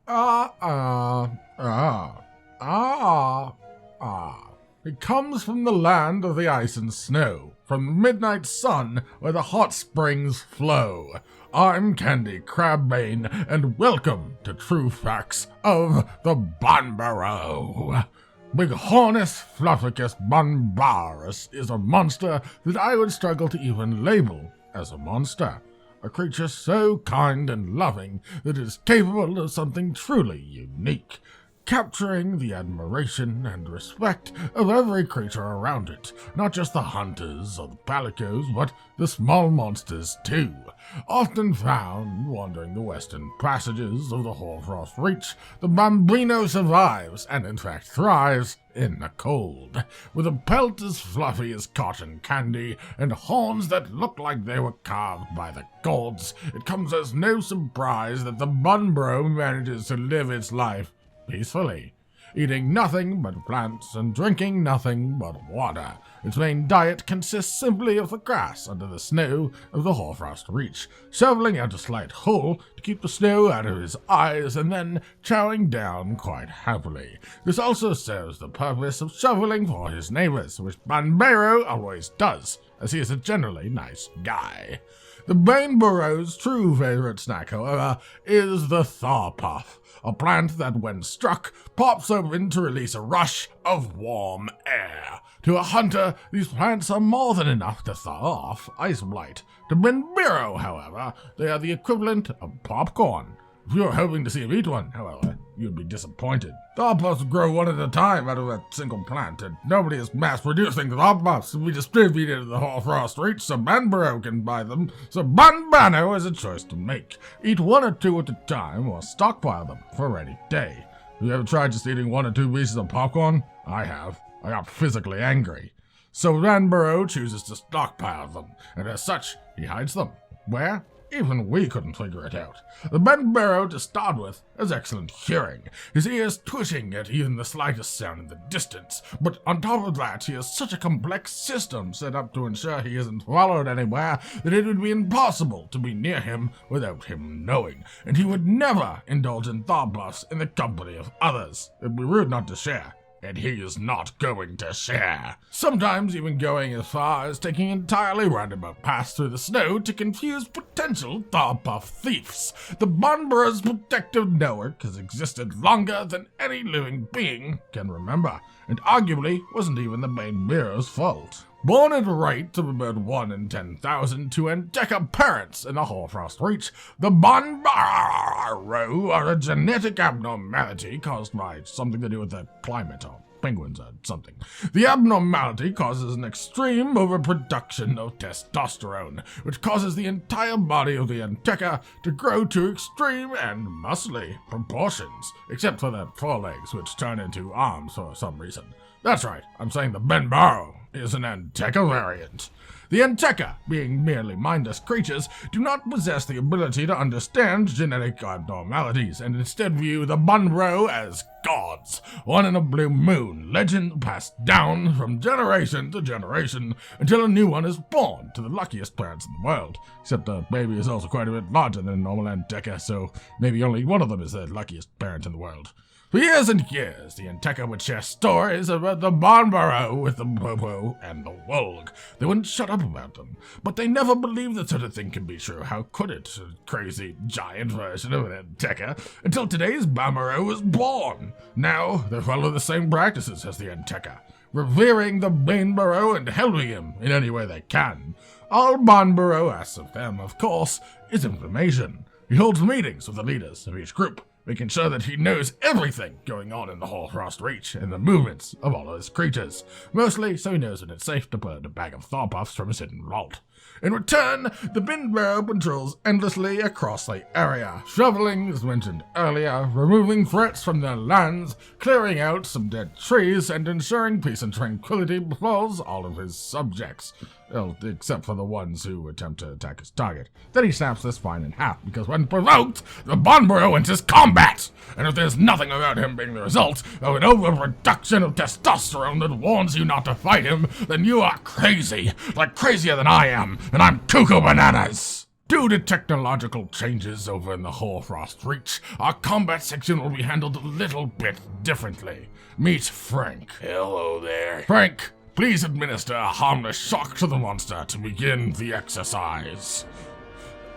Ah, ah, ah, ah, ah. It comes from the land of the ice and snow, from the midnight sun where the hot springs flow. I'm Candy Crabbane, and welcome to True Facts of the Banbaro. Bighornis flufflicus banbarus is a monster that I would struggle to even label as a monster. A creature so kind and loving that it is capable of something truly unique, capturing the admiration and respect of every creature around it, not just the hunters or the palicos, but the small monsters too. Often found wandering the western passages of the Hoarfrost Reach, the Bambino survives and in fact thrives in the cold, with a pelt as fluffy as cotton candy and horns that look like they were carved by the gods. It comes as no surprise that the Banbaro manages to live its life peacefully, eating nothing but plants and drinking nothing but water. Its main diet consists simply of the grass under the snow of the Hoarfrost Reach, shoveling out a slight hole to keep the snow out of his eyes and then chowing down quite happily. This also serves the purpose of shoveling for his neighbors, which Banbaro always does, as he is a generally nice guy. The Banbaro's true favorite snack, however, is the Thaw Puff, a plant that, when struck, pops open to release a rush of warm air. To a hunter, these plants are more than enough to thaw off ice blight. To Banbaro, however, they are the equivalent of popcorn. If you were hoping to see him eat one, however, you'd be disappointed. Thaw Puffs grow one at a time out of that single plant, and nobody is mass-producing Thaw Puffs to be distributed to the Hoarfrost Reach so Banbaro can buy them, so Banbaro has a choice to make. Eat one or two at a time, or stockpile them for a rainy day. Have you ever tried just eating one or two pieces of popcorn? I have. I got physically angry. So Banbaro chooses to stockpile them, and as such, he hides them. Where? Even we couldn't figure it out. The Banbaro, to start with, has excellent hearing, his ears twitching at even the slightest sound in the distance. But on top of that, he has such a complex system set up to ensure he isn't followed anywhere that it would be impossible to be near him without him knowing. And he would never indulge in Thaw Puffs in the company of others. It'd be rude not to share. And he is not going to share. Sometimes even going as far as taking entirely roundabout paths through the snow to confuse potential Thaw Puff thieves. The Banbaro's protective network has existed longer than any living being can remember, and arguably wasn't even the Banbaro's fault. Born at a rate of about 1 in 10,000 to Endeca parents in the Hoarfrost Reach, the Banbaro are a genetic abnormality caused by something to do with the climate or penguins or something. The abnormality causes an extreme overproduction of testosterone, which causes the entire body of the Endeca to grow to extreme and muscly proportions, except for the forelegs, which turn into arms for some reason. That's right, I'm saying the Banbaro is an Endeca variant. The Endeca, being merely mindless creatures, do not possess the ability to understand genetic abnormalities, and instead view the Banbaro as gods, one in a blue moon, legend passed down from generation to generation until a new one is born to the luckiest parents in the world. Except the baby is also quite a bit larger than a normal Endeca, so maybe only one of them is the luckiest parent in the world. For years and years, the Endeca would share stories about the Banbaro with the Popo and the Wolg. They wouldn't shut up about them, but they never believed that such a thing could be true. How could it? A crazy, giant version of an Endeca, until today's Banbaro was born. Now, they follow the same practices as the Endeca, revering the Banbaro and helping him in any way they can. All Banbaro asks of them, of course, is information. He holds meetings with the leaders of each group, making sure that he knows everything going on in the Hoarfrost Reach and the movements of all of his creatures, mostly so he knows when it's safe to put a bag of Thaw Puffs from his hidden vault. In return, the Banbaro patrols endlessly across the area, shoveling, as mentioned earlier, removing threats from their lands, clearing out some dead trees, and ensuring peace and tranquility befalls all of his subjects. Well, except for the ones who attempt to attack his target. Then he snaps this spine in half, because when provoked, the Banbaro enters combat! And if there's nothing about him being the result of an overproduction of testosterone that warns you not to fight him, then you are crazy, like crazier than I am, and I'm cuckoo bananas! Due to technological changes over in the Hoarfrost Reach, our combat section will be handled a little bit differently. Meet Frank. Hello there. Frank, please administer a harmless shock to the monster to begin the exercise.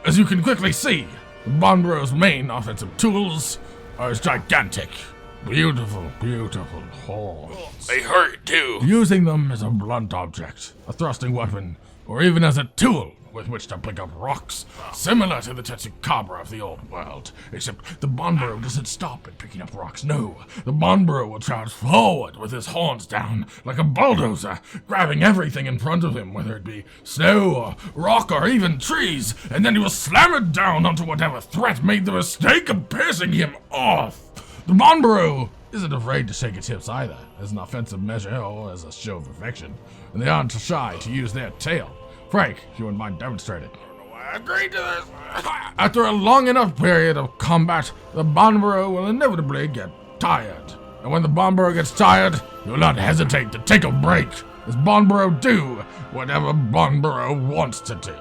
As you can quickly see, the Banbaro's main offensive tools are his gigantic, beautiful horns. They hurt too. Using them as a blunt object, a thrusting weapon, or even as a tool with which to pick up rocks, similar to the Tetsukabra of the old world, except the Banbaro doesn't stop at picking up rocks. No, the Banbaro will charge forward with his horns down like a bulldozer, grabbing everything in front of him, whether it be snow or rock or even trees, and then he will slam it down onto whatever threat made the mistake of piercing him off. The Banbaro isn't afraid to shake its hips either, as an offensive measure or as a show of affection, and they aren't shy to use their tail. Frank, if you wouldn't mind demonstrating. I agreed to this. After a long enough period of combat, the Banbaro will inevitably get tired. And when the Banbaro gets tired, he will not hesitate to take a break, as Banbaro do whatever Banbaro wants to do.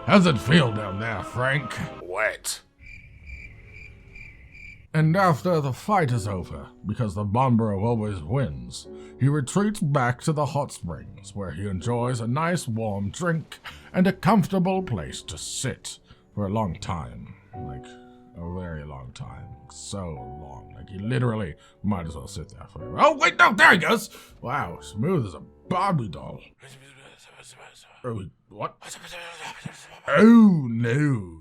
How's it feel down there, Frank? Wet. And after the fight is over, because the Banbaro always wins, he retreats back to the hot springs, where he enjoys a nice warm drink and a comfortable place to sit for a long time. Like, a very long time. So long. Like, he literally might as well sit there forever. Oh, wait, no, there he goes! Wow, smooth as a Barbie doll. Oh, what? Oh, no.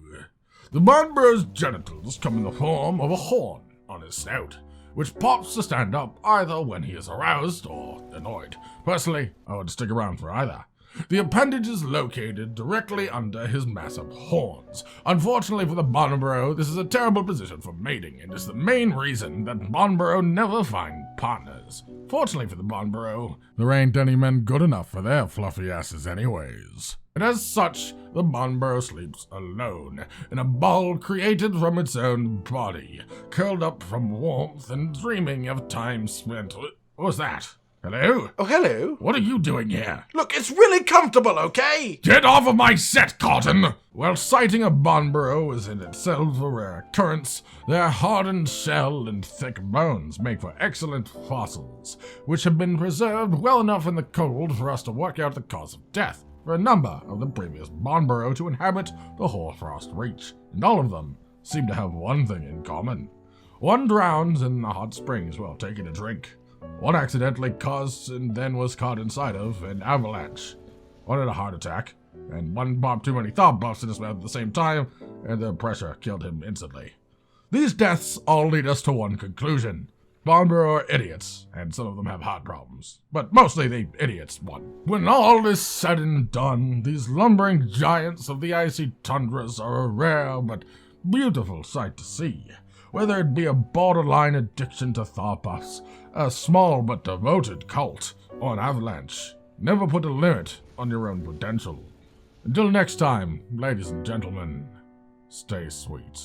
The Banbaro's genitals come in the form of a horn on his snout, which pops to stand up either when he is aroused or annoyed. Personally, I would stick around for either. The appendage is located directly under his massive horns. Unfortunately for the Banbaro, this is a terrible position for mating, and is the main reason that Banbaro never find partners. Fortunately for the Banbaro, there ain't any men good enough for their fluffy asses anyways. And as such, the Banbaro sleeps alone, in a ball created from its own body, curled up from warmth and dreaming of time spent. What was that? Hello? Oh, hello. What are you doing here? Look, it's really comfortable, okay? Get off of my set, Cotton! While sighting a Banbaro is in itself a rare occurrence, their hardened shell and thick bones make for excellent fossils, which have been preserved well enough in the cold for us to work out the cause of death for a number of the previous Banbaro to inhabit the Hoarfrost Reach, and all of them seem to have one thing in common. One drowns in the hot springs while taking a drink. One accidentally caused and then was caught inside of an avalanche. One had a heart attack, and one popped too many thought buffs in his mouth at the same time, and the pressure killed him instantly. These deaths all lead us to one conclusion. Banbaro are idiots, and some of them have heart problems. But mostly the idiots won. When all is said and done, these lumbering giants of the icy tundras are a rare but beautiful sight to see. Whether it be a borderline addiction to thought buffs, a small but devoted cult, or an avalanche, never put a limit on your own potential. Until next time, ladies and gentlemen, stay sweet.